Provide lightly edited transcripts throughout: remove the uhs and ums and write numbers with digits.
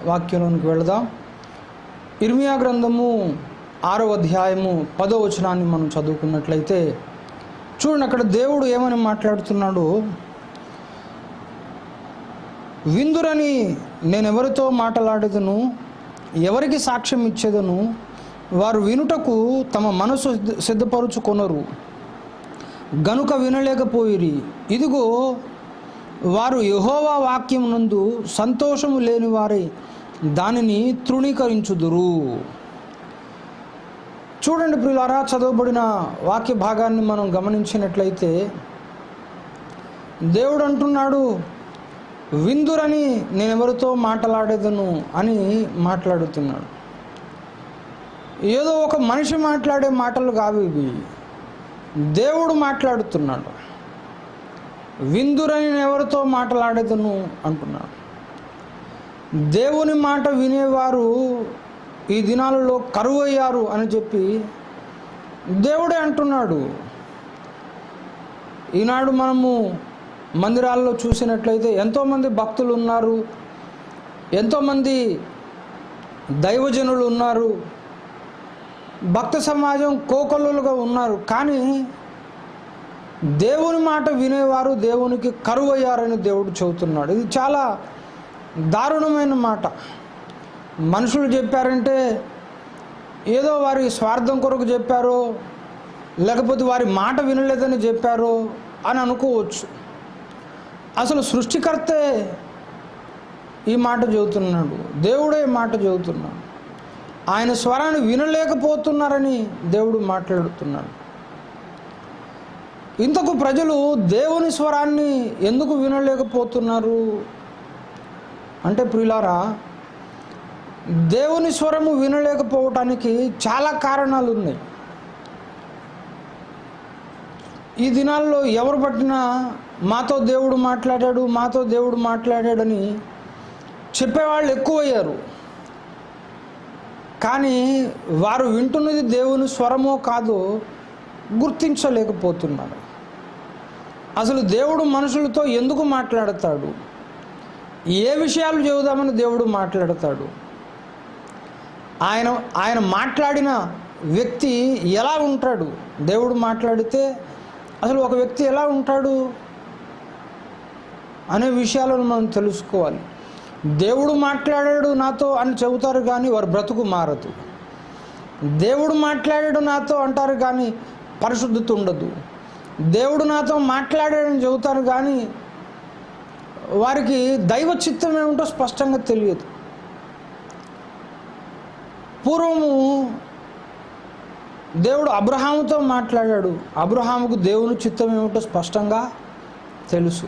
వాక్యంలోనికి వెళదాం. ఇర్మియా గ్రంథము 6వ అధ్యాయము 10వ వచనాన్ని మనం చదువుకున్నట్లయితే చూడండి, అక్కడ దేవుడు ఏమని మాట్లాడుతున్నాడు. విందురని నేనెవరితో మాట్లాడేదను, ఎవరికి సాక్ష్యం ఇచ్చేదను, వారు వినుటకు తమ మనసు సిద్ధపరుచుకొనరు గనుక వినలేకపోయిరి. ఇదిగో వారు యెహోవా వాక్యం నందు సంతోషము లేని వారై దానిని తృణీకరించుదురు. చూడండి ప్రియులారా, చదవబడిన వాక్య భాగాన్ని మనం గమనించినట్లయితే దేవుడు అంటున్నాడు, విందురని నేనెవరితో మాట్లాడేదను అని మాట్లాడుతున్నాడు. ఏదో ఒక మనిషి మాట్లాడే మాటలు కావు ఇవి, దేవుడు మాట్లాడుతున్నాడు. విందురని నేను ఎవరితో మాట్లాడేదను అంటున్నాడు. దేవుని మాట వినేవారు ఈ దినాలలో కరువయ్యారు అని చెప్పి దేవుడే అంటున్నాడు. ఈనాడు మనము మందిరాల్లో చూసినట్లయితే ఎంతోమంది భక్తులు ఉన్నారు, ఎంతోమంది దైవజనులు ఉన్నారు, భక్త సమాజం కోకొల్లులుగా ఉన్నారు. కానీ దేవుని మాట వినేవారు దేవునికి కరువయ్యారని దేవుడు చెబుతున్నాడు. ఇది చాలా దారుణమైన మాట. మనుషులు చెప్పారంటే ఏదో వారి స్వార్థం కొరకు చెప్పారో, లేకపోతే వారి మాట వినలేదని చెప్పారో అని అనుకోవచ్చు. అసలు సృష్టికర్తే ఈ మాట చెబుతున్నాడు, దేవుడే మాట చెబుతున్నాడు. ఆయన స్వరాన్ని వినలేకపోతున్నారని దేవుడు మాట్లాడుతున్నాడు. ఇంతకు ప్రజలు దేవుని స్వరాన్ని ఎందుకు వినలేకపోతున్నారు అంటే ప్రియులారా, దేవుని స్వరము వినలేకపోవటానికి చాలా కారణాలు ఉన్నాయి. ఈ దినాల్లో ఎవరు పట్టినా మాతో దేవుడు మాట్లాడాడు, మాతో దేవుడు మాట్లాడాడని చెప్పేవాళ్ళు ఎక్కువయ్యారు. కానీ వారు వింటున్నది దేవుని స్వరమో కాదో గుర్తించలేకపోతున్నారు. అసలు దేవుడు మనుషులతో ఎందుకు మాట్లాడతాడు, ఏ విషయాలు చెబుదామని దేవుడు మాట్లాడతాడు, ఆయన మాట్లాడిన వ్యక్తి ఎలా ఉంటాడు, దేవుడు మాట్లాడితే అసలు ఒక వ్యక్తి ఎలా ఉంటాడు అనే విషయాలను మనం తెలుసుకోవాలి. దేవుడు మాట్లాడాడు నాతో అని చెబుతారు కానీ వారి బ్రతుకు మారదు. దేవుడు మాట్లాడాడు నాతో అంటారు కానీ పరిశుద్ధత ఉండదు. దేవుడు నాతో మాట్లాడాడని చెబుతారు కానీ వారికి దైవ చిత్తం ఏమిటో స్పష్టంగా తెలియదు. పూర్వము దేవుడు అబ్రహాముతో మాట్లాడాడు, అబ్రహాముకు దేవుని చిత్తం ఏమిటో స్పష్టంగా తెలుసు.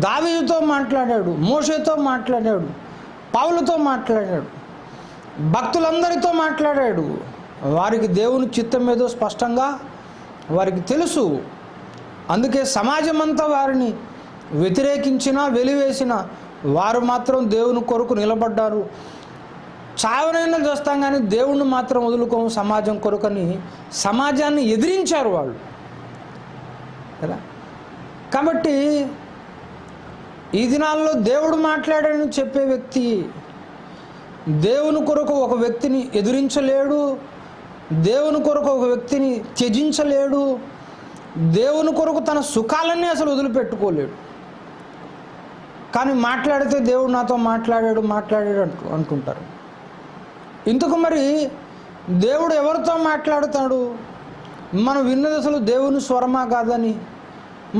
దావీదుతో మాట్లాడాడు, మోషేతో మాట్లాడాడు, పౌలుతో మాట్లాడాడు, భక్తులందరితో మాట్లాడాడు. వారికి దేవుని చిత్తం ఏదో స్పష్టంగా వారికి తెలుసు. అందుకే సమాజం అంతా వారిని వ్యతిరేకించినా వెలివేసిన వారు మాత్రం దేవుని కొరకు నిలబడ్డారు. చావనైనా చేస్తాం కానీ దేవుణ్ణి మాత్రం వదులుకోము సమాజం కొరకని సమాజాన్ని ఎదిరించారు వాళ్ళు కదా. కాబట్టి ఈ దినాల్లో దేవుడు మాట్లాడాడని చెప్పే వ్యక్తి దేవుని కొరకు ఒక వ్యక్తిని ఎదిరించలేడు, దేవుని కొరకు ఒక వ్యక్తిని త్యజించలేడు, దేవుని కొరకు తన సుఖాలన్నీ అసలు వదిలిపెట్టుకోలేడు. కానీ మాట్లాడితే దేవుడు నాతో మాట్లాడాడు అంటుంటారు. ఇంతకు మరి దేవుడు ఎవరితో మాట్లాడుతాడు, మనం విన్నది అసలు దేవుని స్వరమా కాదని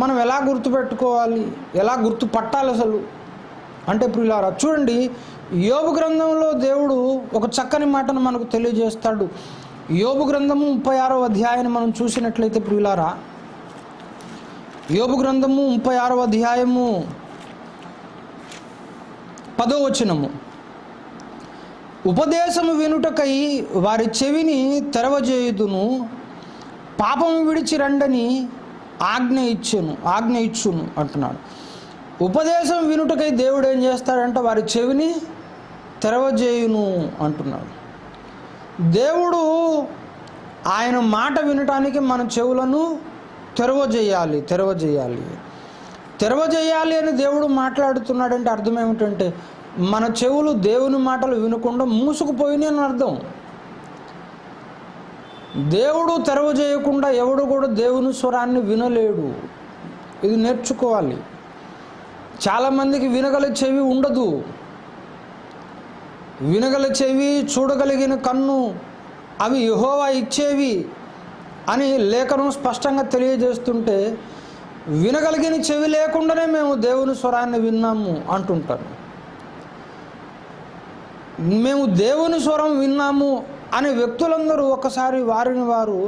మనం ఎలా గుర్తుపెట్టుకోవాలి, ఎలా గుర్తుపట్టాలి అసలు అంటే ప్రియులారా, చూడండి యోబు గ్రంథంలో దేవుడు ఒక చక్కని మాటను మనకు తెలియజేస్తాడు. యోబు గ్రంథము 36వ అధ్యాయాన్ని మనం చూసినట్లయితే ప్రియులారా, యోబు గ్రంథము 36వ అధ్యాయము 10వ వచనము, ఉపదేశము వినుటకై వారి చెవిని తెరవజేయుదును, పాపము విడిచి రండని ఆజ్ఞ ఇచ్చును అంటున్నాడు. ఉపదేశం వినుటకై దేవుడు ఏం చేస్తాడంటే వారి చెవిని తెరవజేయును అంటున్నాడు. దేవుడు ఆయన మాట వినటానికి మన చెవులను తెరవజేయాలి అని దేవుడు మాట్లాడుతున్నాడంటే అర్థం ఏమిటంటే మన చెవులు దేవుని మాటలు వినకుండా మూసుకుపోయినాయి అని అర్థం. దేవుడు తెరవజేయకుండా ఎవడు కూడా దేవుని స్వరాన్ని వినలేడు. ఇది నేర్చుకోవాలి. చాలామందికి వినగల చెవి ఉండదు. వినగల చెవి, చూడగలిగిన కన్ను అవి యెహోవా ఇచ్చేవి అని లేఖనం స్పష్టంగా తెలియజేస్తుంటే, వినగలిగిన చెవి లేకుండానే మేము దేవుని స్వరాన్ని విన్నాము అంటుంటారు. మేము దేవుని స్వరం విన్నాము అనే వ్యక్తులందరూ ఒకసారి వారిని వారు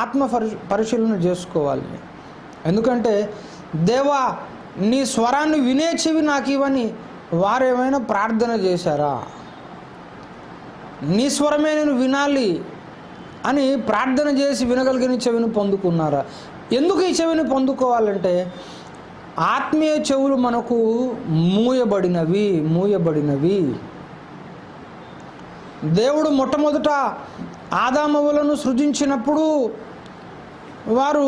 ఆత్మ పరిశీలన చేసుకోవాలి. ఎందుకంటే దేవా నీ స్వరాన్ని వినే చెవి నాకు ఇవ్వని వారేమైనా ప్రార్థన చేశారా? నీ స్వరమే నేను వినాలి అని ప్రార్థన చేసి వినగలిగిన చెవిని పొందుకున్నారా? ఎందుకు ఈ చెవిని పొందుకోవాలంటే ఆత్మీయ చెవులు మనకు మూయబడినవి. దేవుడు మొట్టమొదట ఆదామవ్వలను సృజించినప్పుడు వారు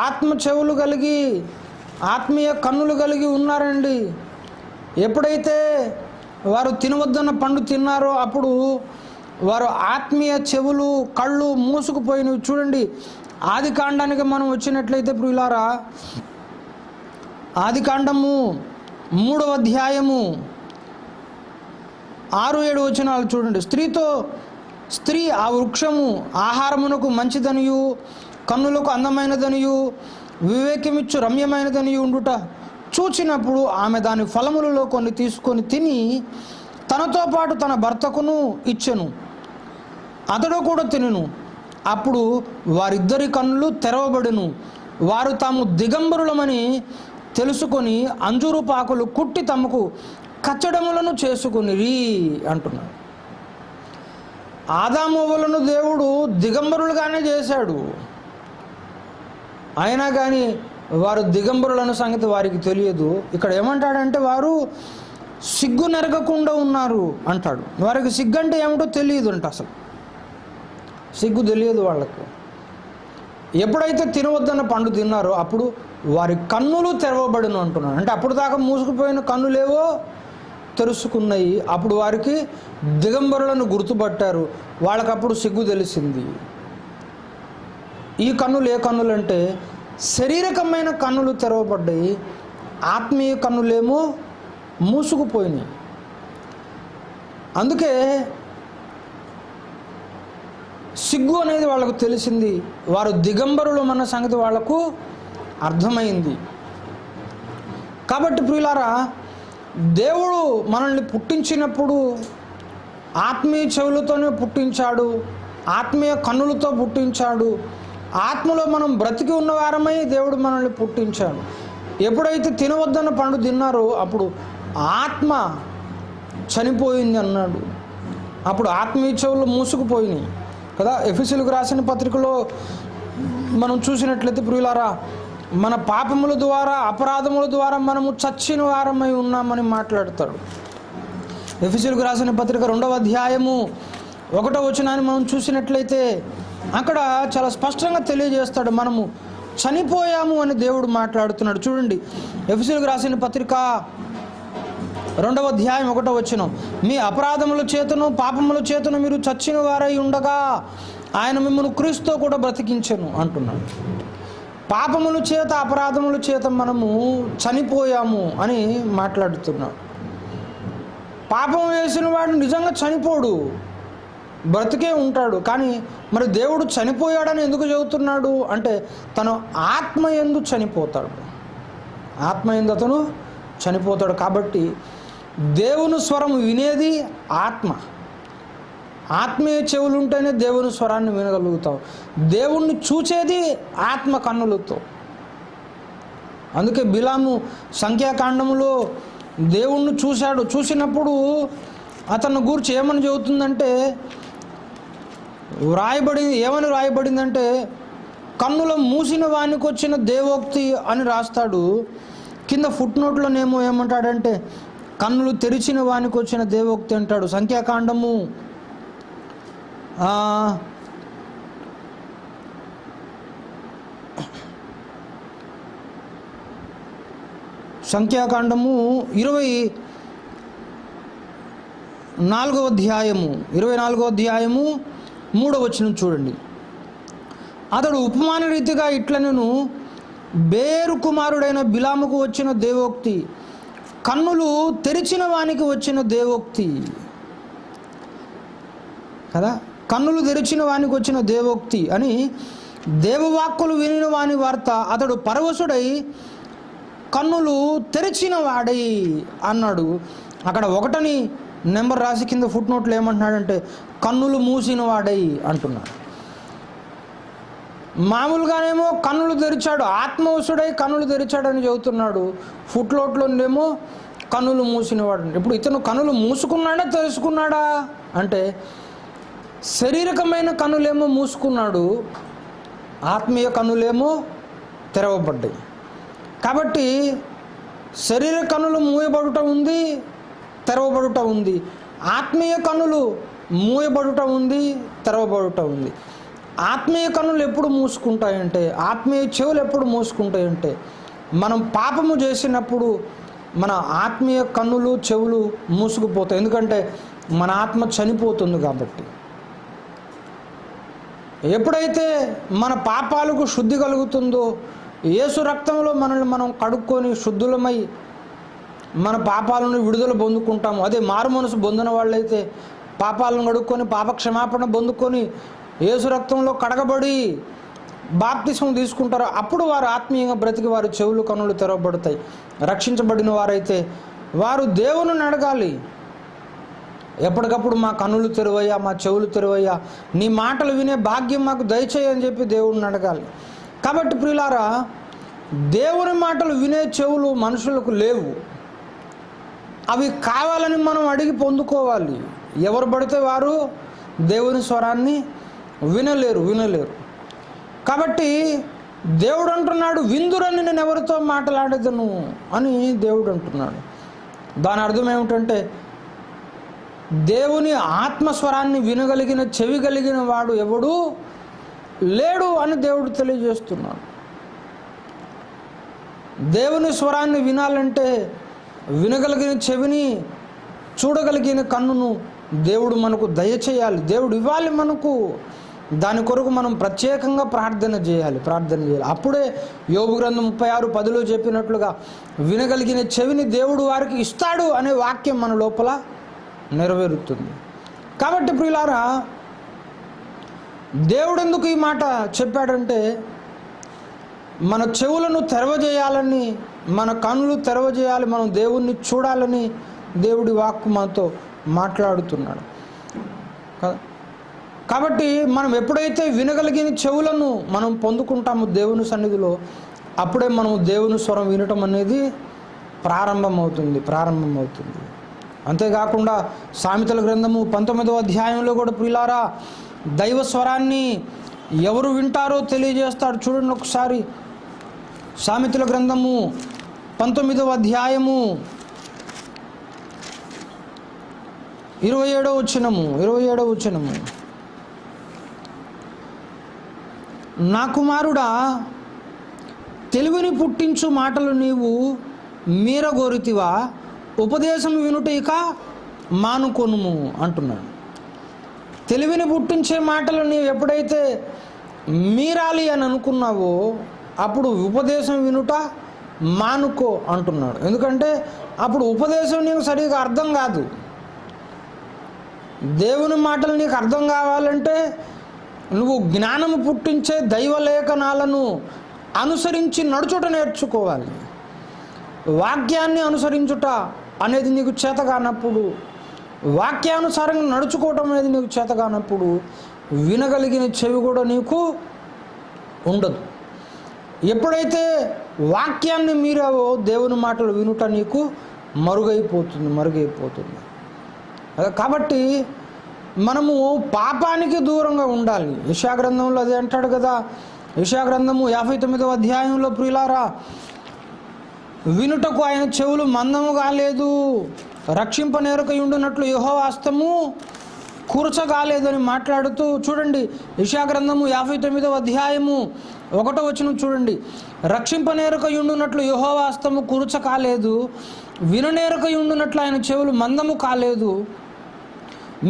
ఆత్మ చెవులు కలిగి ఆత్మీయ కన్నులు కలిగి ఉన్నారండి. ఎప్పుడైతే వారు తినవద్దన్న పండు తిన్నారో అప్పుడు వారు ఆత్మీయ చెవులు, కళ్ళు మూసుకుపోయినవి. చూడండి, ఆది కాండానికి మనం వచ్చినట్లయితే ప్రియులారా, ఆది కాండము 3వ అధ్యాయము 6-7 వచనాలు చూడండి. స్త్రీ ఆ వృక్షము ఆహారమునకు మంచిదనియు కన్నులకు అందమైనదనియు వివేకమిచ్చు రమ్యమైనదనియు ఉండుట చూచినప్పుడు ఆమె దాని ఫలములలో కొన్ని తీసుకొని తిని తనతో పాటు తన భర్తకును ఇచ్చెను. అతడు కూడా తినెను. అప్పుడు వారిద్దరి కన్నులు తెరవబడెను. వారు తాము దిగంబరులమని తెలుసుకొని అంజూరు పాకులు కుట్టి తమకు కచ్చడములను చేసుకునిరి అంటున్నాడు. ఆదామవ్వలను దేవుడు దిగంబరులుగానే చేశాడు. అయినా కానీ వారు దిగంబరులన్న సంగతి వారికి తెలియదు. ఇక్కడ ఏమంటాడంటే వారు సిగ్గు నెరగకుండా ఉన్నారు అంటాడు. వారికి సిగ్గు అంటే ఏమిటో తెలియదు అంట. అసలు సిగ్గు తెలియదు వాళ్ళకు. ఎప్పుడైతే తినవద్దన్న పండు తిన్నారో అప్పుడు వారి కన్నులు తెరవబడిన అంటున్నాడు. అంటే అప్పుడు దాకా మూసుకుపోయిన కన్నులేవో తెరుచుకున్నాయి. అప్పుడు వారికి దిగంబరులను గుర్తుపట్టారు. వాళ్ళకప్పుడు సిగ్గు తెలిసింది. ఈ కన్నులు ఏ కన్నులు అంటే శారీరకమైన కన్నులు తెరవబడ్డాయి, ఆత్మీయ కన్నులేమో మూసుకుపోయినాయి. అందుకే సిగ్గు అనేది వాళ్ళకు తెలిసింది. వారు దిగంబరులు అన్న సంగతి వాళ్లకు అర్థమైంది. కాబట్టి ప్రియులారా, దేవుడు మనల్ని పుట్టించినప్పుడు ఆత్మీయ చెవులతోనే పుట్టించాడు, ఆత్మీయ కన్నులతో పుట్టించాడు. ఆత్మలో మనం బ్రతికి ఉన్నవారమై దేవుడు మనల్ని పుట్టించాడు. ఎప్పుడైతే తినవద్దన్న పండు తిన్నారో అప్పుడు ఆత్మ చనిపోయింది అన్నాడు. అప్పుడు ఆత్మీయ చెవులు మూసుకుపోయినాయి కదా. ఎఫెసీయులకు రాసిన పత్రికలో మనం చూసినట్లయితే ప్రియులారా, మన పాపముల ద్వారా, అపరాధముల ద్వారా మనము చచ్చిన వారమై ఉన్నామని మాట్లాడతాడు. ఎఫెసీయులకు రాసిన పత్రిక 2వ అధ్యాయము 1వ వచనాన్ని మనం చూసినట్లయితే అక్కడ చాలా స్పష్టంగా తెలియజేస్తాడు. మనము చనిపోయాము అని దేవుడు మాట్లాడుతున్నాడు. చూడండి, ఎఫెసీయులకు రాసిన పత్రిక 2వ అధ్యాయం 1వ వచనం, మీ అపరాధముల చేతను పాపముల చేతను మీరు చచ్చిన వారై ఉండగా ఆయన మిమ్మల్ని క్రీస్తుతో కూడా బ్రతికించెను అంటున్నాడు. పాపముల చేత, అపరాధముల చేత మనము చనిపోయాము అని మాట్లాడుతున్నాడు. పాపం వేసిన వాడు నిజంగా చనిపోడు, బ్రతికే ఉంటాడు. కానీ మరి దేవుడు చనిపోయాడని ఎందుకు చెబుతున్నాడు అంటే తను ఆత్మయందు చనిపోతాడు. ఆత్మయందు అతను చనిపోతాడు. కాబట్టి దేవుని స్వరం వినేది ఆత్మ. ఆత్మీయ చెవులు ఉంటేనే దేవుని స్వరాన్ని వినగలుగుతావు. దేవుణ్ణి చూచేది ఆత్మ కన్నులతో. అందుకే బిలాము సంఖ్యాకాండములో దేవుణ్ణి చూశాడు. చూసినప్పుడు అతను గూర్చి ఏమని చెబుతుందంటే ఏమని రాయబడిందంటే కన్నుల మూసిన వానికి వచ్చిన దేవోక్తి అని రాస్తాడు. కింద ఫుట్ నోట్లోనేమో ఏమంటాడంటే కన్నులు తెరిచిన వానికి వచ్చిన దేవోక్తి అంటాడు. సంఖ్యాకాండము 20 4వ అధ్యాయము 24వ అధ్యాయము 3వ వచనం చూడండి. అతడు ఉపమాన రీతిగా ఇట్లనెను, బేరు కుమారుడైన బిలాముకు వచ్చిన దేవోక్తి, కన్నులు తెరిచిన వానికి వచ్చిన దేవోక్తి కదా, కన్నులు తెరిచిన వానికి వచ్చిన దేవోక్తి అని దేవవాక్కులు వినిన వాని వార్త. అతడు పరవశుడై కన్నులు తెరిచిన వాడై అన్నాడు. అక్కడ 1 నెంబర్ రాసి కింద ఫుట్ నోట్లో ఏమంటున్నాడంటే కన్నులు మూసిన వాడై అంటున్నాడు. మామూలుగానేమో కన్నులు తెరిచాడు, ఆత్మవశుడై కన్నులు తెరిచాడని చెబుతున్నాడు. ఫుట్ నోట్లోనేమో కన్నులు మూసినవాడు. ఇప్పుడు ఇతను కన్నులు మూసుకున్నాడా తెలుసుకున్నాడా అంటే శారీరకమైన కన్నులేమో మూసుకున్నాడు, ఆత్మీయ కన్నులేమో తెరవబడ్డాయి. కాబట్టి శరీర కన్నులు మూయబడుట ఉంది, తెరవబడుట ఉంది. ఆత్మీయ కన్నులు మూయబడుట ఉంది, తెరవబడుట ఉంది. ఆత్మీయ కన్నులు ఎప్పుడు మూసుకుంటాయంటే, ఆత్మీయ చెవులు ఎప్పుడు మూసుకుంటాయంటే మనం పాపము చేసినప్పుడు మన ఆత్మీయ కన్నులు చెవులు మూసుకుపోతాయి. ఎందుకంటే మన ఆత్మ చనిపోతుంది కాబట్టి. ఎప్పుడైతే మన పాపాలకు శుద్ధి కలుగుతుందో, యేసు రక్తంలో మనల్ని మనం కడుక్కొని శుద్ధులమై మన పాపాలను విడుదల పొందుకుంటాము. అదే మారు మనసు పొందిన వాళ్ళైతే పాపాలను కడుక్కొని పాప క్షమాపణ పొందుకొని యేసు రక్తంలో కడగబడి బాప్తిసం తీసుకుంటారు. అప్పుడు వారు ఆత్మీయంగా బ్రతికి వారి చెవులు కన్నులు తెరవబడతాయి. రక్షించబడిన వారైతే వారు దేవుని అడగాలి, ఎప్పటికప్పుడు మా కన్నులు తెరువయ్యా, మా చెవులు తెరువయ్యా, నీ మాటలు వినే భాగ్యం మాకు దయచేయి అని చెప్పి దేవుడిని అడగాలి. కాబట్టి ప్రియులారా, దేవుని మాటలు వినే చెవులు మనుషులకు లేవు. అవి కావాలని మనం అడిగి పొందుకోవాలి. ఎవరు పడితే వారు దేవుని స్వరాన్ని వినలేరు. కాబట్టి దేవుడు అంటున్నాడు, విందురని నేను ఎవరితో మాట్లాడేదను అని దేవుడు అంటున్నాడు. దాని అర్థం ఏమిటంటే దేవుని ఆత్మస్వరాన్ని వినగలిగిన చెవి కలిగిన వాడు ఎవడు లేడు అని దేవుడు తెలియజేస్తున్నాడు. దేవుని స్వరాన్ని వినాలంటే వినగలిగిన చెవిని, చూడగలిగిన కన్నును దేవుడు మనకు దయచేయాలి, దేవుడు ఇవ్వాలి మనకు. దాని కొరకు మనం ప్రత్యేకంగా ప్రార్థన చేయాలి. అప్పుడే యోబు గ్రంథం 36:10 చెప్పినట్లుగా వినగలిగిన చెవిని దేవుడు వారికి ఇస్తాడు అనే వాక్యం మన లోపల నెరవేరుతుంది. కాబట్టి ప్రియులారా, దేవుడు ఎందుకు ఈ మాట చెప్పాడంటే మన చెవులను తెరవజేయాలని, మన కన్నులు తెరవజేయాలి, మనం దేవుణ్ణి చూడాలని దేవుడి వాక్కు మనతో మాట్లాడుతున్నాడు. కాబట్టి మనం ఎప్పుడైతే వినగలిగిన చెవులను మనం పొందుకుంటామో దేవుని సన్నిధిలో, అప్పుడే మనం దేవుని స్వరం వినటం అనేది ప్రారంభమవుతుంది. అంతేకాకుండా సామెతల గ్రంథము 19వ అధ్యాయంలో కూడా ప్రియులారా, దైవ స్వరాన్ని ఎవరు వింటారో తెలియజేస్తాడు. చూడండి ఒకసారి, సామెతల గ్రంథము 19వ అధ్యాయము 27వ వచనము. నా కుమారుడా, తెలివిని పుట్టించు మాటలు నీవు మీరగోరితివా, ఉపదేశం వినుట ఇక మానుకొనుము అంటున్నాడు. తెలివిని పుట్టించే మాటలు నీవు ఎప్పుడైతే మీరాలి అని అనుకున్నావో అప్పుడు ఉపదేశం వినుట మానుకో అంటున్నాడు. ఎందుకంటే అప్పుడు ఉపదేశం నీకు సరిగా అర్థం కాదు. దేవుని మాటలు నీకు అర్థం కావాలంటే నువ్వు జ్ఞానము పుట్టించే దైవలేఖనాలను అనుసరించి నడుచుట నేర్చుకోవాలి. వాక్యాన్ని అనుసరించుట అనేది నీకు చేత కానప్పుడు, వాక్యానుసారంగా నడుచుకోవటం అనేది నీకు చేత కానప్పుడు వినగలిగిన చెవి కూడా నీకు ఉండదు. ఎప్పుడైతే వాక్యాన్ని మీరావో దేవుని మాటలు వినుట నీకు మరుగైపోతుంది. కాబట్టి మనము పాపానికి దూరంగా ఉండాలి. యెషయా గ్రంథంలో అదే అంటాడు కదా. యెషయా గ్రంథము 59వ అధ్యాయంలో ప్రియులారా, వినుటకు ఆయన చెవులు మందము కాలేదు, రక్షింపనేరకయుండునట్లు యెహోవా హస్తము కూర్చగాలేదని మాట్లాడుతూ చూడండి. యెషయా గ్రంథము 59వ అధ్యాయము 1వ వచనం చూడండి. రక్షింపనేరకయుండునట్లు యెహోవా హస్తము కూర్చ కాలేదు, విననేరకయుండునట్లు ఆయన చెవులు మందము కాలేదు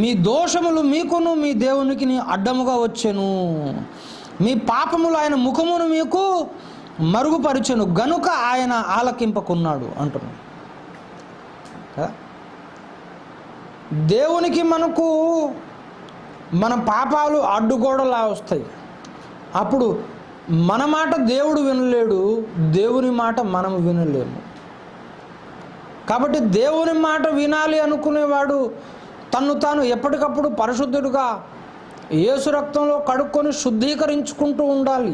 మీ దోషములు మీకును మీ దేవునికి అడ్డముగా వచ్చెను, మీ పాపములు ఆయన ముఖమును మీకు మరుగుపరిచెను గనుక ఆయన ఆలకింపకున్నాడు అంటున్నాడు. దేవునికి మనకు మన పాపాలు అడ్డుగోడలా వస్తాయి. అప్పుడు మన మాట దేవుడు వినలేడు, దేవుని మాట మనం వినలేము. కాబట్టి దేవుని మాట వినాలి అనుకునేవాడు తన్ను తాను ఎప్పటికప్పుడు పరిశుద్ధుడుగా యేసు రక్తంలో కడుక్కొని శుద్ధీకరించుకుంటూ ఉండాలి.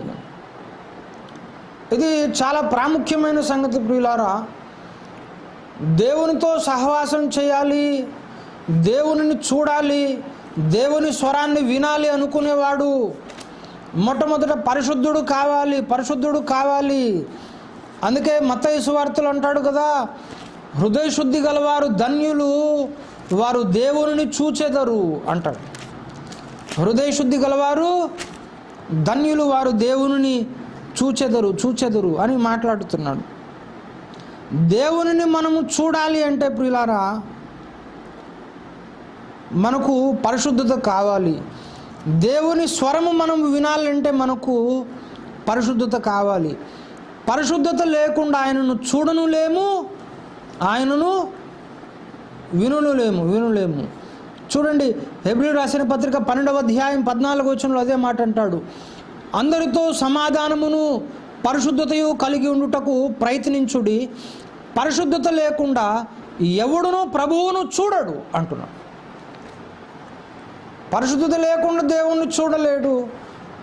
ఇది చాలా ప్రాముఖ్యమైన సంగతి ప్రియులారా. దేవునితో సహవాసం చేయాలి, దేవునిని చూడాలి, దేవుని స్వరాన్ని వినాలి అనుకునేవాడు మొట్టమొదట పరిశుద్ధుడు కావాలి. అందుకే మత్తయి సువార్తలు అంటాడు కదా, హృదయ శుద్ధి గలవారు ధన్యులు, వారు దేవునిని చూచెదరు అంటాడు. హృదయ శుద్ధి గలవారు ధన్యులు, వారు దేవునిని చూచెదరు అని మాట్లాడుతున్నాడు. దేవునిని మనము చూడాలి అంటే ప్రియులారా మనకు పరిశుద్ధత కావాలి. దేవుని స్వరము మనం వినాలంటే మనకు పరిశుద్ధత కావాలి. పరిశుద్ధత లేకుండా ఆయనను చూడనులేము, ఆయనను వినులేము. చూడండి, హెబ్రీయులకు రాసిన పత్రిక 12వ అధ్యాయం 14వ వచనంలో అదే మాట అంటాడు. అందరితో సమాధానమును పరిశుద్ధతయు కలిగి ఉండుటకు ప్రయత్నించుడి, పరిశుద్ధత లేకుండా ఎవడునూ ప్రభువును చూడడు అంటున్నాడు. పరిశుద్ధత లేకుండా దేవుణ్ణి చూడలేడు,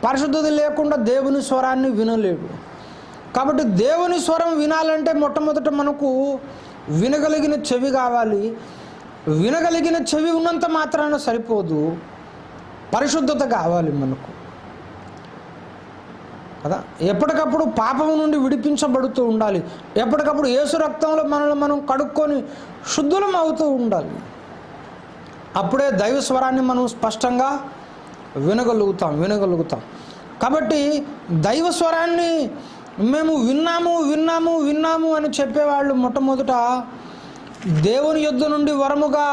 పరిశుద్ధత లేకుండా దేవుని స్వరాన్ని వినలేడు. కాబట్టి దేవుని స్వరం వినాలంటే మొట్టమొదట మనకు వినగలిగిన చెవి కావాలి. వినగలిగిన చెవి ఉన్నంత మాత్రాన సరిపోదు, పరిశుద్ధత కావాలి మనకు కదా. ఎప్పటికప్పుడు పాపము నుండి విడిపించబడుతూ ఉండాలి. ఎప్పటికప్పుడు యేసు రక్తంలో మనల్ని మనం కడుక్కొని శుద్ధులం అవుతూ ఉండాలి. అప్పుడే దైవ స్వరాన్ని మనం స్పష్టంగా వినగలుగుతాం. కాబట్టి దైవ స్వరాన్ని మేము విన్నాము అని చెప్పేవాళ్ళు మొట్టమొదట దేవుని యొద్ద నుండి వరముగా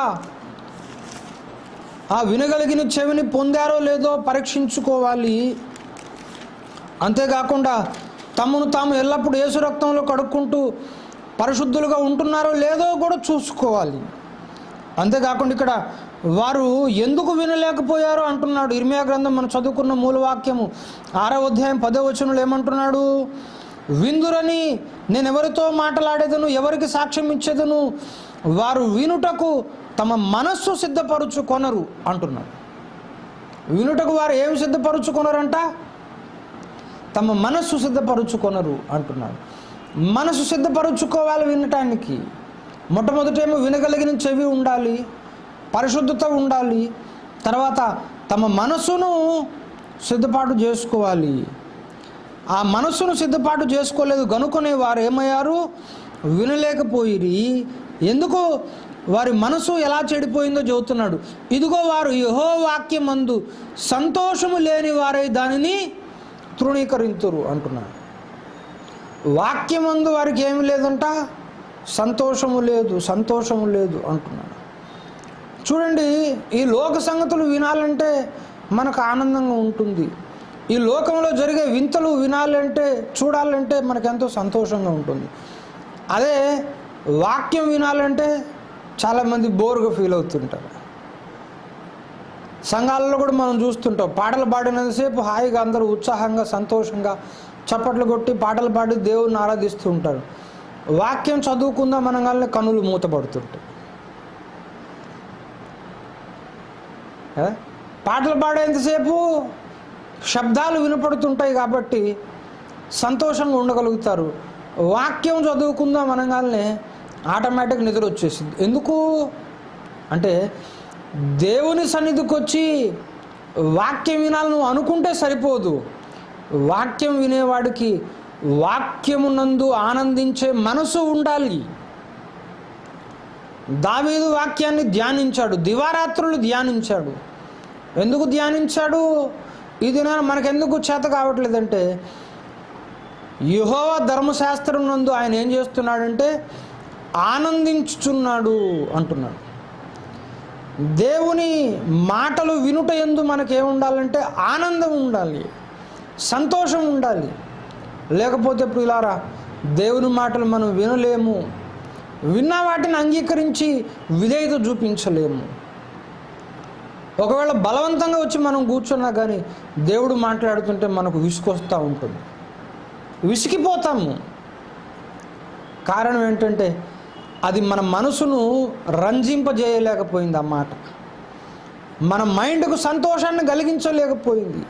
ఆ వినగలిగిన చెవిని పొందారో లేదో పరీక్షించుకోవాలి. అంతేకాకుండా తమను తాము ఎల్లప్పుడూ యేసు రక్తంలో కడుక్కుంటూ పరిశుద్ధులుగా ఉంటున్నారో లేదో కూడా చూసుకోవాలి. అంతేకాకుండా ఇక్కడ వారు ఎందుకు వినలేకపోయారో అంటున్నాడు. ఇర్మియా గ్రంథం మనం చదువుకున్న మూలవాక్యము 6వ అధ్యాయం 10వ వచనంలో ఏమంటున్నాడు? విందురని నేను ఎవరితో మాట్లాడేదను, ఎవరికి సాక్ష్యం ఇచ్చేదను, వారు వినుటకు తమ మనస్సు సిద్ధపరుచుకొనరు అంటున్నాడు. వినుటకు వారు ఏమి సిద్ధపరుచుకొనరంట? తమ మనస్సు సిద్ధపరుచుకొనరు అంటున్నాడు. మనసు సిద్ధపరుచుకోవాలి వినటానికి. మొట్టమొదటేమో వినగలిగిన చెవి ఉండాలి, పరిశుద్ధత ఉండాలి, తర్వాత తమ మనసును సిద్ధపాటు చేసుకోవాలి. ఆ మనస్సును సిద్ధపాటు చేసుకోలేదు గనుకనే వారు ఏమయ్యారు? వినలేకపోయిరి. ఎందుకు? వారి మనసు ఎలా చెడిపోయిందో చెబుతున్నాడు. ఇదిగో వారు యెహోవా వాక్యమందు సంతోషము లేని వారై దానిని తృణీకరింతురు అంటున్నాడు. వాక్యమందు వారికి ఏమి లేదంట? సంతోషము లేదు అంటున్నాడు. చూడండి, ఈ లోక సంగతులు వినాలంటే మనకు ఆనందంగా ఉంటుంది. ఈ లోకంలో జరిగే వింతలు వినాలంటే, చూడాలంటే మనకెంతో సంతోషంగా ఉంటుంది. అదే వాక్యం వినాలంటే చాలామంది బోర్గా ఫీల్ అవుతుంటారు. సంఘాలలో కూడా మనం చూస్తుంటాం, పాటలు పాడినంతసేపు హాయిగా అందరూ ఉత్సాహంగా సంతోషంగా చప్పట్లు కొట్టి పాటలు పాడి దేవుని ఆరాధిస్తూ ఉంటారు. వాక్యం చదువుకుందాం అనగానే కన్నులు మూతపడుతుంటాయి. పాటలు పాడేంతసేపు శబ్దాలు వినపడుతుంటాయి కాబట్టి సంతోషంగా ఉండగలుగుతారు. వాక్యం చదువుకుందాం అనగానే ఆటోమేటిక్ నిద్ర వచ్చేసింది. ఎందుకు అంటే దేవుని సన్నిధికి వచ్చి వాక్యం వినాలి నువ్వు అనుకుంటే సరిపోదు. వాక్యం వినేవాడికి వాక్యమునందు ఆనందించే మనసు ఉండాలి. దావీదు వాక్యాన్ని ధ్యానించాడు, దివారాత్రులు ధ్యానించాడు. ఎందుకు ధ్యానించాడు? ఇది మనకెందుకు చేత కావట్లేదంటే యెహోవా ధర్మశాస్త్రం నందు ఆయన ఏం చేస్తున్నాడంటే ఆనందించుచున్నాడు అంటున్నాడు. దేవుని మాటలు వినుట యందు మనకేముండాలంటే ఆనందం ఉండాలి, సంతోషం ఉండాలి. లేకపోతే ప్రియులారా, దేవుని మాటలు మనం వినలేము, విన్న వాటిని అంగీకరించి విధేయత చూపించలేము. ఒకవేళ బలవంతంగా వచ్చి మనం కూర్చున్నా కానీ దేవుడు మాట్లాడుతుంటే మనకు విసుకొస్తూ ఉంటుంది, విసిగిపోతాము. కారణం ఏంటంటే అది మన మనసును రంజింపజేయలేకపోయింది. ఆ మాట మన మైండ్కు సంతోషాన్ని కలిగించలేకపోయింది.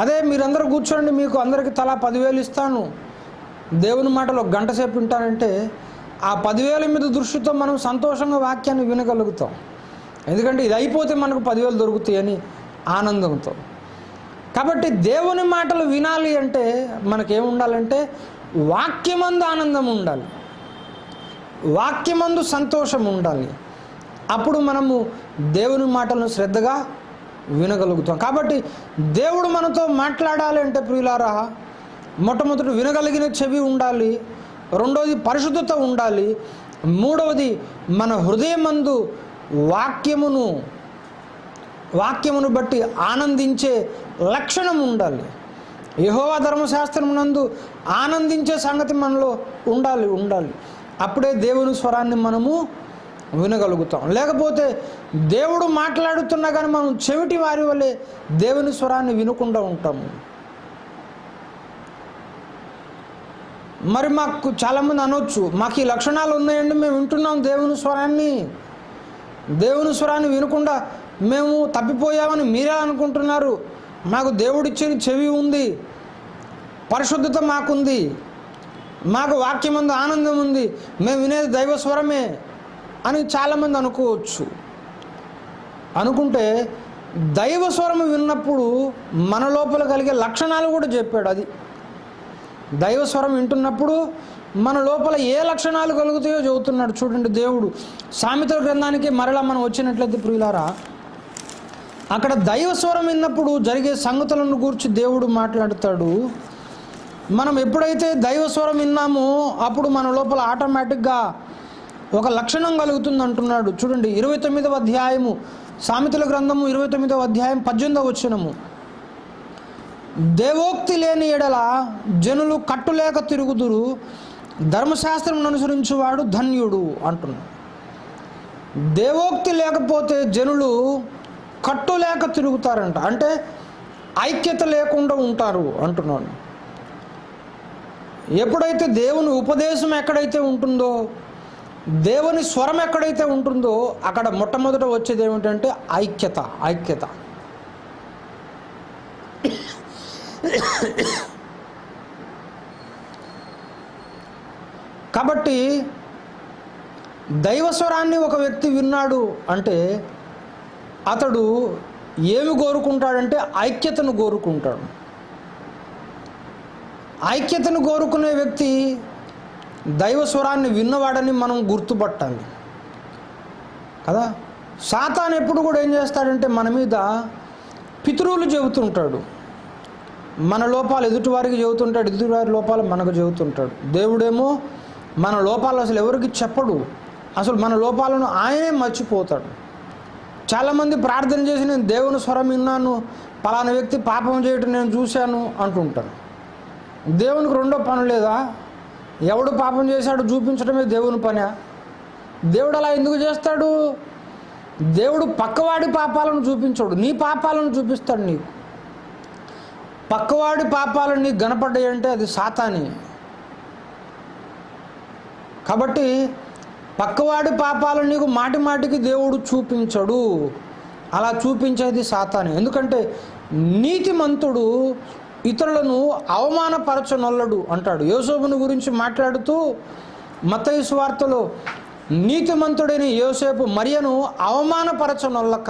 అదే మీరందరూ కూర్చోండి, మీకు అందరికీ తలా 10,000 ఇస్తాను, దేవుని మాటలు 1 గంట సేపు వింటానంటే ఆ 10,000 మీద దృష్టితో మనం సంతోషంగా వాక్యాన్ని వినగలుగుతాం. ఎందుకంటే ఇది అయిపోతే మనకు 10,000 దొరుకుతాయని ఆనందంతో. కాబట్టి దేవుని మాటలు వినాలి అంటే మనకేముండాలంటే వాక్యమందు ఆనందం ఉండాలి, వాక్యమందు సంతోషం ఉండాలి. అప్పుడు మనము దేవుని మాటలను శ్రద్ధగా వినగలుగుతాం. కాబట్టి దేవుడు మనతో మాట్లాడాలి అంటే ప్రియులారా, మొట్టమొదటి వినగలిగిన చెవి ఉండాలి, రెండవది పరిశుద్ధత ఉండాలి, మూడవది మన హృదయమందు వాక్యమును బట్టి ఆనందించే లక్షణం ఉండాలి. యెహోవా ధర్మశాస్త్రం నందు ఆనందించే సంగతి మనలో ఉండాలి. అప్పుడే దేవుని స్వరాన్ని మనము వినగలుగుతాం. లేకపోతే దేవుడు మాట్లాడుతున్నా కానీ మనం చెవిటి వారి వల్లే దేవుని స్వరాన్ని వినకుండా ఉంటాము. మరి మాకు చాలామంది అనొచ్చు, మాకు ఈ లక్షణాలు ఉన్నాయండి, మేము వింటున్నాం దేవుని స్వరాన్ని వినకుండా మేము తప్పిపోయామని మీరే అనుకుంటున్నారు. మాకు దేవుడిచ్చిన చెవి ఉంది, పరిశుద్ధత మాకుంది, మాకు వాక్యమందు ఆనందం ఉంది, మేము వినేది దైవ స్వరమే అని చాలామంది అనుకోవచ్చు. అనుకుంటే దైవ స్వరం విన్నప్పుడు మన లోపల కలిగే లక్షణాలు కూడా చెప్పాడు. అది దైవ స్వరం వింటున్నప్పుడు మన లోపల ఏ లక్షణాలు కలుగుతాయో చెబుతున్నాడు. చూడండి, దేవుడు సామెతల గ్రంథానికి మరలా మనం వచ్చినట్లయితే ప్రియులారా, అక్కడ దైవ స్వరం విన్నప్పుడు జరిగే సంగతులను గురించి దేవుడు మాట్లాడతాడు. మనం ఎప్పుడైతే దైవ స్వరం విన్నామో అప్పుడు మన లోపల ఆటోమేటిక్గా ఒక లక్షణం కలుగుతుంది అంటున్నాడు. చూడండి, 29వ అధ్యాయము, సామెతల గ్రంథము 29వ అధ్యాయం 18వ వచనము. దేవోక్తి లేని ఎడల జనులు కట్టులేక తిరుగుదురు, ధర్మశాస్త్రం అనుసరించువాడు ధన్యుడు అంటున్నాడు. దేవోక్తి లేకపోతే జనులు కట్టులేక తిరుగుతారంట, అంటే ఐక్యత లేకుండా ఉంటారు అంటున్నాడు. ఎప్పుడైతే దేవుని ఉపదేశం ఎక్కడైతే ఉంటుందో, దేవుని స్వరం ఎక్కడైతే ఉంటుందో అక్కడ మొట్టమొదట వచ్చేది ఏమిటంటే ఐక్యత. కాబట్టి దైవస్వరాన్ని ఒక వ్యక్తి విన్నాడు అంటే అతడు ఏమి కోరుకుంటాడంటే ఐక్యతను కోరుకుంటాడు. ఐక్యతను కోరుకునే వ్యక్తి దైవస్వరాన్ని విన్నవాడని మనం గుర్తుపట్టాలి కదా. సాతాను ఎప్పుడు కూడా ఏం చేస్తాడంటే మన మీద పితరులు చెబుతుంటాడు, మన లోపాలు ఎదుటివారికి చెబుతుంటాడు, ఎదుటివారి లోపాలు మనకు చెబుతుంటాడు. దేవుడేమో మన లోపాలు అసలు ఎవరికి చెప్పడు, అసలు మన లోపాలను ఆయనే మర్చిపోతాడు. చాలామంది ప్రార్థన చేసి నేను దేవుని స్వరం విన్నాను, పలానా వ్యక్తి పాపం చేయటం నేను చూశాను అంటుంటారు. దేవునికి రెండో పని లేదా? ఎవడు పాపం చేశాడు చూపించడమే దేవుని పని. దేవుడు అలా ఎందుకు చేస్తాడు? దేవుడు పక్కవాడి పాపాలను చూపించాడు, నీ పాపాలను చూపిస్తాడు. నీకు పక్కవాడి పాపాలను నీకు కనపడ్డాయి అంటే అది సాతాని. కాబట్టి పక్కవాడి పాపాలను నీకు మాటి మాటికి దేవుడు చూపించడు, అలా చూపించేది సాతాని. ఎందుకంటే నీతిమంతుడు ఇతరులను అవమానపరచనొల్లడు అంటాడు. యోసేపుని గురించి మాట్లాడుతూ మత్తయి సువార్తలో నీతిమంతుడైన యోసేపు మరియను అవమానపరచనొల్లక,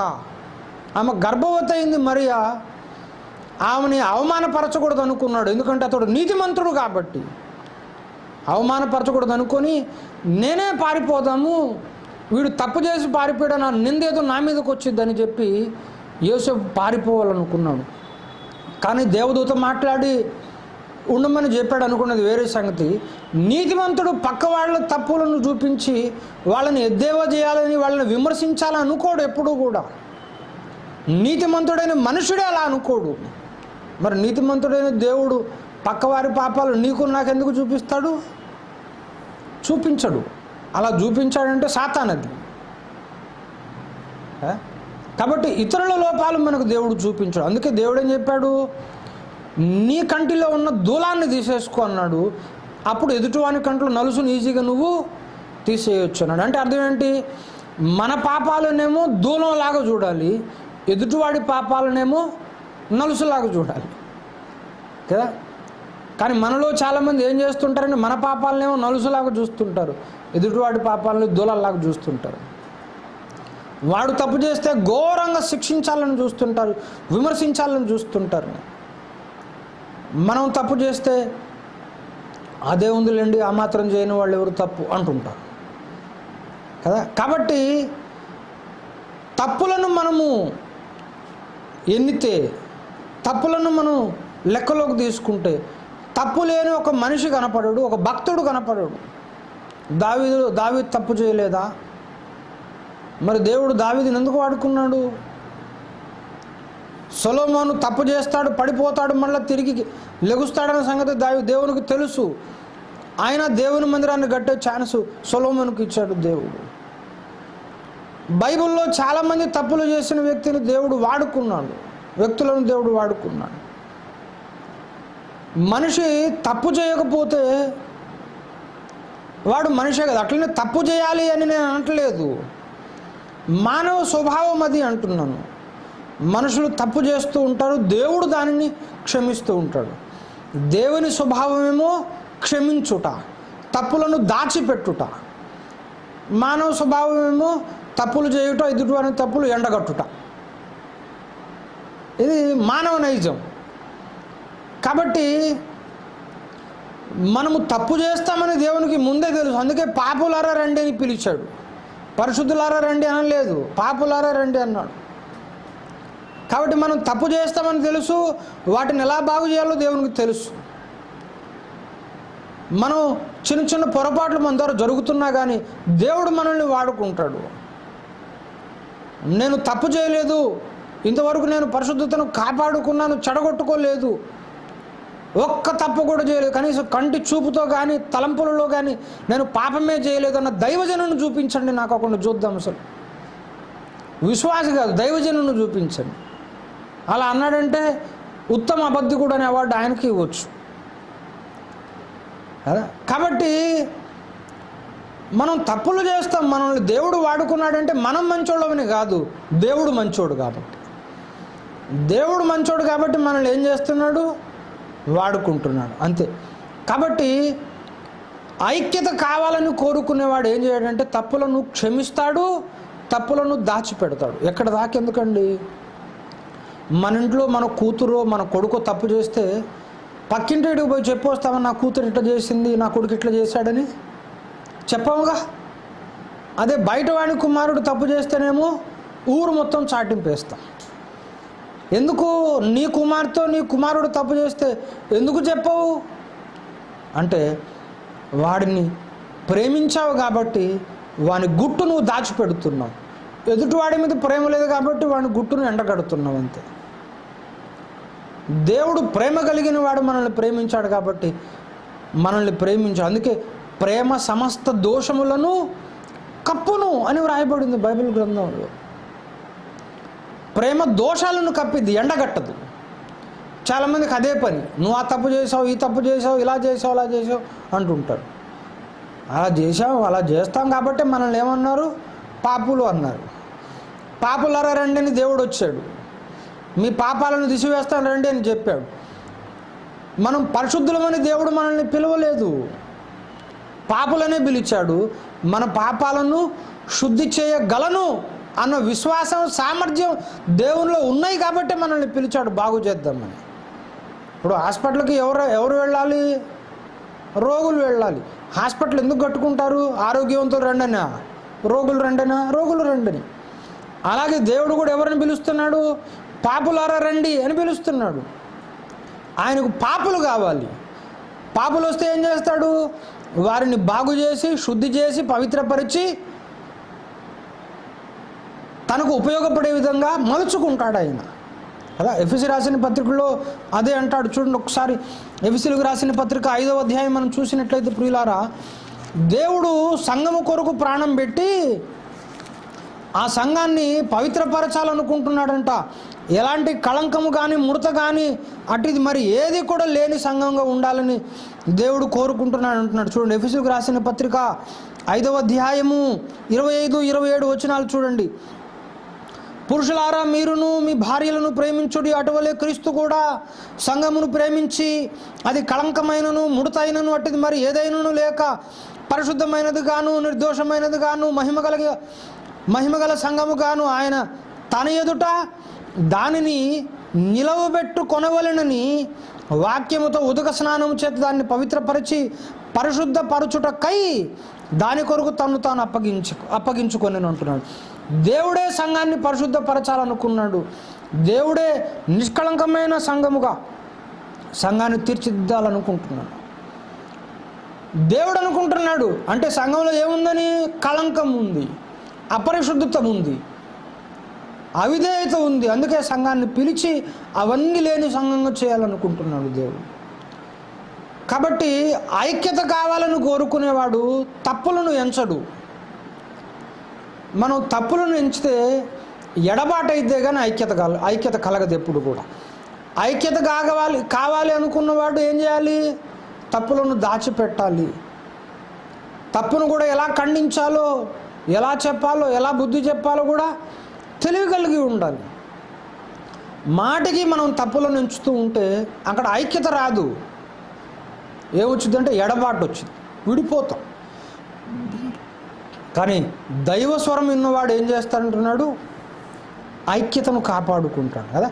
ఆమె గర్భవతి అయింది మరియా, ఆమెని అవమానపరచకూడదు అనుకున్నాడు. ఎందుకంటే అతడు నీతిమంతుడు కాబట్టి అవమానపరచకూడదు అనుకొని నేనే పారిపోదాము, వీడు తప్పు చేసి పారిపోయాడు, నా నిందేదో నా మీదకి వచ్చిందని చెప్పి యోసేపు పారిపోవాలనుకున్నాడు. కానీ దేవదూత మాట్లాడి ఉండమని చెప్పాడు అనుకున్నది వేరే సంగతి. నీతిమంతుడు పక్క వాళ్ళ తప్పులను చూపించి వాళ్ళని ఎద్దేవా చేయాలని, వాళ్ళని విమర్శించాలని అనుకోడు ఎప్పుడూ కూడా. నీతిమంతుడైన మనుషుడే అలా అనుకోడు. మరి నీతిమంతుడైన దేవుడు పక్కవారి పాపాలు నీకు నాకెందుకు చూపిస్తాడు? చూపించడు. అలా చూపించాడంటే సాతానది. కాబట్టి ఇతరుల లోపాలు మనకు దేవుడు చూపించాడు. అందుకే దేవుడు ఏం చెప్పాడు? నీ కంటిలో ఉన్న దూలాన్ని తీసేసుకో అన్నాడు. అప్పుడు ఎదుటివాని కంట్లో నలుసును ఈజీగా నువ్వు తీసేయొచ్చు అన్నాడు. అంటే అర్థం ఏంటి? మన పాపాలనేమో దూలంలాగా చూడాలి, ఎదుటివాడి పాపాలనేమో నలుసులాగా చూడాలి కదా. కానీ మనలో చాలామంది ఏం చేస్తుంటారంటే మన పాపాలనేమో నలుసులాగా చూస్తుంటారు, ఎదుటివాడి పాపాలని దూలాల్లాగా చూస్తుంటారు. వాడు తప్పు చేస్తే ఘోరంగా శిక్షించాలని చూస్తుంటారు, విమర్శించాలని చూస్తుంటారు. మనం తప్పు చేస్తే అదే ఉందిలేండి, ఆ మాత్రం చేయని వాళ్ళు ఎవరు తప్పు అంటుంటారు కదా. కాబట్టి తప్పులను మనము ఎన్నితే, తప్పులను మనం లెక్కలోకి తీసుకుంటే తప్పు లేని ఒక మనిషి కనపడడు, ఒక భక్తుడు కనపడడు. దావీదు తప్పు చేయలేదా? మరి దేవుడు దావీదుని ఎందుకు వాడుకున్నాడు? సొలొమోను తప్పు చేస్తాడు, పడిపోతాడు, మళ్ళీ తిరిగి లెగుస్తాడన్న సంగతి దేవునికి తెలుసు. ఆయన దేవుని మందిరాన్ని కట్టే ఛాన్స్ సొలొమోనుకి ఇచ్చాడు దేవుడు. బైబిల్లో చాలామంది తప్పులు చేసిన వ్యక్తులను దేవుడు వాడుకున్నాడు. మనిషి తప్పు చేయకపోతే వాడు మనిషే కదా. అట్లనే తప్పు చేయాలి అని నేను అనట్లేదు, మానవ స్వభావం అది అంటున్నాను. మనుషులు తప్పు చేస్తూ ఉంటారు, దేవుడు దానిని క్షమిస్తూ ఉంటాడు. దేవుని స్వభావమేమో క్షమించుట, తప్పులను దాచిపెట్టుట. మానవ స్వభావమేమో తప్పులు చేయుట, ఎదుటివారి తప్పులు ఎండగట్టుట. ఇది మానవ నైజం. కాబట్టి మనము తప్పు చేస్తామని దేవునికి ముందే తెలుసు. అందుకే పాపులారా రండి అని పిలిచాడు. పరిశుద్ధులారా రండి అనలేదు, పాపులారా రండి అన్నాడు. కాబట్టి మనం తప్పు చేస్తామని తెలుసు, వాటిని ఎలా బాగు చేయాలో దేవునికి తెలుసు. మనం చిన్న చిన్న పొరపాట్లు మన ద్వారా జరుగుతున్నా కానీ దేవుడు మనల్ని వాడుకుంటాడు. నేను తప్పు చేయలేదు, ఇంతవరకు నేను పరిశుద్ధతను కాపాడుకున్నాను, చెడగొట్టుకోలేదు, ఒక్క తప్పు కూడా చేయలేదు, కనీసం కంటి చూపుతో కానీ తలంపులలో కానీ నేను పాపమే చేయలేదు అన్న దైవజనుని చూపించండి నాకు. అక్కడ చూద్దాం. అసలు విశ్వాసి కాదు, దైవజనుని చూపించండి. అలా అన్నాడంటే ఉత్తమ అబద్ధికుడు అనే అవార్డు ఆయనకి ఇవ్వచ్చు కదా. కాబట్టి మనం తప్పులు చేస్తాం, మనల్ని దేవుడు వాడుకున్నాడంటే మనం మంచోళ్ళమని కాదు, దేవుడు మంచోడు కాబట్టి మనల్ని ఏం చేస్తున్నాడు? వాడుకుంటున్నాడు, అంతే. కాబట్టి ఐక్యత కావాలని కోరుకునేవాడు ఏం చేయడంటే తప్పులను క్షమిస్తాడు, తప్పులను దాచిపెడతాడు. ఎక్కడ దాకెందుకండి? మన ఇంట్లో మన కూతురు మన కొడుకు తప్పు చేస్తే పక్కింటికి పోయి చెప్పొస్తామని నా కూతురు ఇట్లా చేసింది, నా కొడుకు ఇట్లా చేశాడని చెప్పాముగా. అదే బయట వాడి కుమారుడు తప్పు చేస్తేనేమో ఊరు మొత్తం చాటింపేస్తాం. ఎందుకు? నీ కుమార్తె నీ కుమారుడు తప్పు చేస్తే ఎందుకు చెప్పవు అంటే వాడిని ప్రేమించావు కాబట్టి వాని గుట్టు నువ్వు దాచిపెడుతున్నావు. ఎదుటివాడి మీద ప్రేమ లేదు కాబట్టి వాని గుట్టును ఎండగడుతున్నావు, అంతే. దేవుడు ప్రేమ కలిగిన వాడు మనల్ని ప్రేమించాడు కాబట్టి మనల్ని ప్రేమించాడు. అందుకే ప్రేమ సమస్త దోషములను కప్పును అని వ్రాయబడింది బైబిల్ గ్రంథంలో. ప్రేమ దోషాలను కప్పిద్ది, ఎండగట్టదు. చాలామందికి అదే పని, నువ్వు ఆ తప్పు చేసావు, ఈ తప్పు చేసావు, ఇలా చేసావు, అలా చేసావు అంటుంటారు. అలా చేసావు, అలా చేస్తాం కాబట్టి మనల్ని ఏమన్నారు? పాపులు అన్నారు. పాపులారా రండి అని దేవుడు వచ్చాడు, మీ పాపాలను తీసివేస్తాను రండి అని చెప్పాడు. మనం పరిశుద్ధులమని దేవుడు మనల్ని పిలవలేదు, పాపులనే పిలిచాడు. మన పాపాలను శుద్ధి చేయగలను అన్న విశ్వాసం సామర్థ్యం దేవునిలో ఉన్నాయి కాబట్టి మనల్ని పిలిచాడు బాగు చేద్దామని. ఇప్పుడు హాస్పిటల్కి ఎవరు వెళ్ళాలి? రోగులు వెళ్ళాలి. హాస్పిటల్ ఎందుకు కట్టుకుంటారు? ఆరోగ్యవంతులు రండనా, రోగులు రండనా, రోగులు రండని. అలాగే దేవుడు కూడా ఎవరిని పిలుస్తున్నాడు? పాపులారా రండి అని పిలుస్తున్నాడు. ఆయనకు పాపులు కావాలి. పాపులు వస్తే ఏం చేస్తాడు? వారిని బాగు చేసి, శుద్ధి చేసి, పవిత్రపరిచి తనకు ఉపయోగపడే విధంగా మలుచుకుంటాడు ఆయన కదా. ఎఫెసీ రాసిన పత్రికలో అదే అంటాడు. చూడండి ఒకసారి, ఎఫెసీలకు రాసిన పత్రిక 5వ అధ్యాయం మనం చూసినట్లయితే ప్రియులారా, దేవుడు సంఘము కొరకు ప్రాణం పెట్టి ఆ సంఘాన్ని పవిత్రపరచాలనుకుంటున్నాడంట. ఎలాంటి కళంకము కానీ, ముడత కానీ, అటుది మరి ఏది కూడా లేని సంఘంగా ఉండాలని దేవుడు కోరుకుంటున్నాడు అంటున్నాడు. చూడండి, ఎఫెసీలకు రాసిన పత్రిక 5వ అధ్యాయము 25, 27 వచనాలు చూడండి. పురుషులారా, మీరును మీ భార్యలను ప్రేమించుడి, అటువలే క్రీస్తు కూడా సంఘమును ప్రేమించి అది కళంకమైనను, ముడతైనను, అటుది మరి ఏదైనను లేక పరిశుద్ధమైనది గాను, నిర్దోషమైనది గాను, మహిమగల సంఘము గాను ఆయన తన ఎదుట దానిని నిలవబెట్టు కొనవలెనని వాక్యముతో ఉదక స్నానము చేత దాన్ని పవిత్రపరిచి పరిశుద్ధపరచుటకై దాని కొరకు తను తాను అప్పగించుకొని అంటున్నాడు. దేవుడే సంఘాన్ని పరిశుద్ధపరచాలనుకున్నాడు. దేవుడే నిష్కళంకమైన సంఘాన్ని తీర్చిదిద్దాలనుకుంటున్నాడు. దేవుడు అనుకుంటున్నాడు అంటే సంఘంలో ఏముందని? కళంకం ఉంది, అపరిశుద్ధత ఉంది, అవిధేయత ఉంది. అందుకే సంఘాన్ని పిలిచి అవన్నీ లేని సంఘంగా చేయాలనుకుంటున్నాడు దేవుడు. కాబట్టి ఐక్యత కావాలని కోరుకునేవాడు తప్పులను ఎంచడు. మనం తప్పులను ఎంచితే ఎడబాటు అయితే కానీ ఐక్యత కలగదు ఎప్పుడు కూడా. ఐక్యత కావాలి అనుకున్నవాడు ఏం చేయాలి? తప్పులను దాచిపెట్టాలి. తప్పును కూడా ఎలా ఖండించాలో, ఎలా చెప్పాలో, ఎలా బుద్ధి చెప్పాలో కూడా తెలివి కలిగి ఉండాలి. మాటికి మనం తప్పులను ఎంచుతూ ఉంటే అక్కడ ఐక్యత రాదు. ఏమొచ్చిందంటే ఎడబాటు వచ్చింది, విడిపోతాం. కానీ దైవ స్వరం విన్నవాడు ఏం చేస్తాడంటున్నాడు? ఐక్యతను కాపాడుకుంటాడు కదా.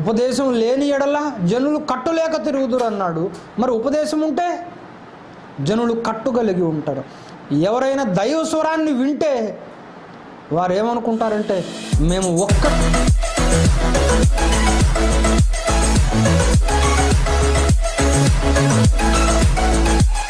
ఉపదేశం లేని ఎడల జనులు కట్టులేక తిరుగుదురు అన్నాడు. మరి ఉపదేశం ఉంటే జనులు కట్టుగలిగి ఉంటారు. ఎవరైనా దైవ స్వరాన్ని వింటే వారు ఏమనుకుంటారంటే మేము ఒక్క